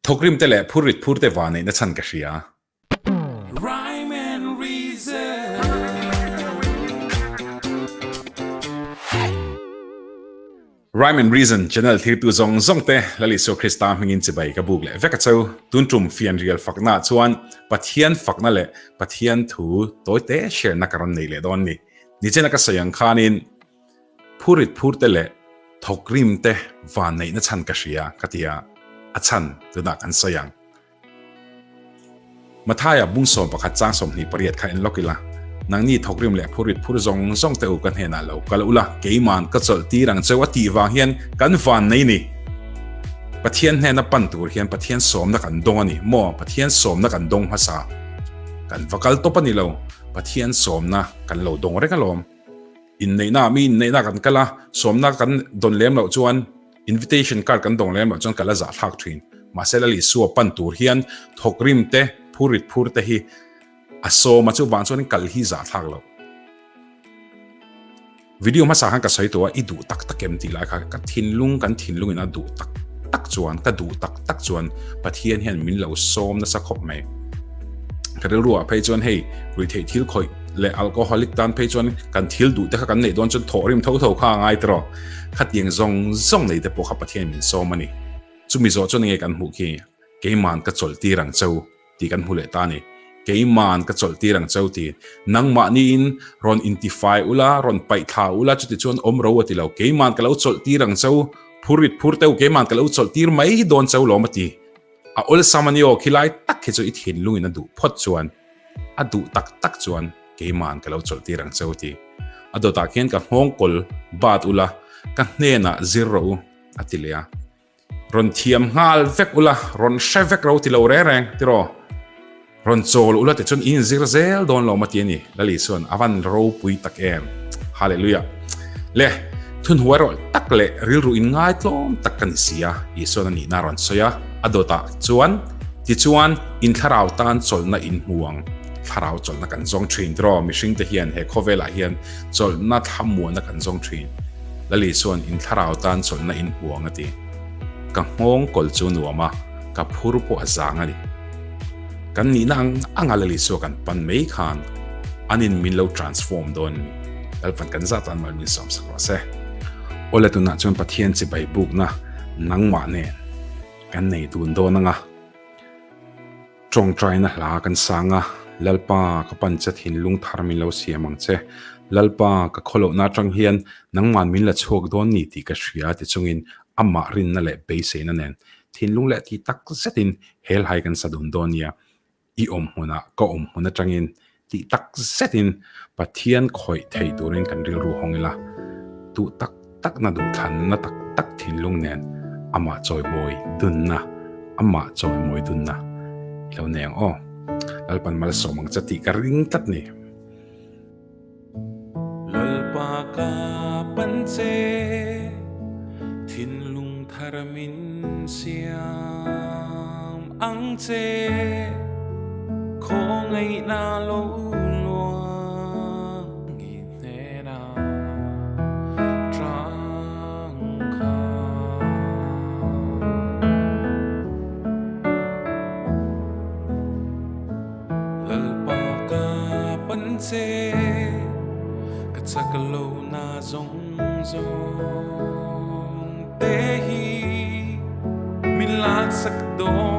thokrim tele phurit phurte wane na chan ka hria Rhyme and reason. Rhyme and Reason channel thir tu zong zong te lali so Krista mingin chibai ka buk le veka chau tun trum fian real fakna chuan pathian fakna le pathian thu toite share na karon nei le don ni chena ka sayang khanin phurit phurte le thokrim te van nei na chan ka hria katia achan tuna kan sayang mathaya bungsom pakhat chang som ni pariat kha en lokila nang ni thokrim le phurit phur zong zong te u kan hena lo kalula keiman ka chol ti rang chewati wa hian kan van nei ni pathian hena pan tur hian pathian som na kan dong ani mo pathian som na kan dong hasa kan vakal to pani lo pathian som na kan lo dong re kalom in nei na mi nei na kan kala som na kan don lem lo chuan invitation card kan dong lem lo chuan kala za thak thin ma selali su pan tur hian thokrim te phurit phur te hi aso ma chu wang chuan kal hi za thak lo video ma sa han ka sai to i du tak takem ti la kha ka thinlung kan thinlung ina du tak tak chuan ka du tak tak chuan pathian hian min lo som na sa khop mai ka rel ruwa phei chuan hei ri thei thil khoi le alcoholic tan phei chuan kan thil du te kha kan nei don chuan thorim tho tho kha ngai tro khat yeng zong zong nei te po kha pathian min som ani chumi zo chuan nge kan mu ki keiman ka chol ti rang chau ti kan hule ta ni keiman ka chol ti rang chau ti nang ma ni in ron intify ula ron pai tha ula chuti chuan om ro ati lo keiman ka lo chol ti rang chau phurit phurte keiman ka lo chol tir mai don chau lo mati a ol samanio khilai tak khi chu i thin lungin adu phot chuan adu tak tak chuan keiman ka lo chol ti rang chau ti ado ta khian ka hong kol bat ula ka hne na zero atilia ron thiam ngal vek ula ron shevek ro ti lo re reng tiro ron chol ula te chun in zirzel don lo mati ni lali son avan ro pui tak em hallelujah le thun huarol tak le ril ru in ngai tlom tak kan sia i son ani na ron soya adota chuan ti chuan in tharau tan chol na in huang tharau chol na kan zong train dro mishing te hian he khovela hian chol na thamu na kan zong train lali son in tharau tan chol na in huang ati ka ngong kol chu nuama ka phur po azang ani kan ni nang angalali so kan pan mei khan anin min lo transform don alpan kan za tan mal min som sakwa se ole tu na chon pathian chi bai buk na nang ma ne kan nei tun do na nga trong trai na la kan sanga lalpa ka pan chat hin lung thar min lo siamang che lalpa ka kholo na tang hian nang man min la chok don ni ti ka shria ti chungin amma rin na le be se na nen thin lung le ti tak zetin hel hai kan sadun donia i huna ka huna tangin ti tak zetin pathian khoi thei turin kan ril ru hongila tu tak tak na du than na tak tak thin lung nen ama choi boy dun na ama choi moi dun na lo neng o alpan mal somang chati ka ring tat ni Lalpa ka panse thin lung tharamin siam ang che kho ngai na lo luang ngi ne na trang kha lalpa ka panse ka chakalo na zong zong te hi min lat sak do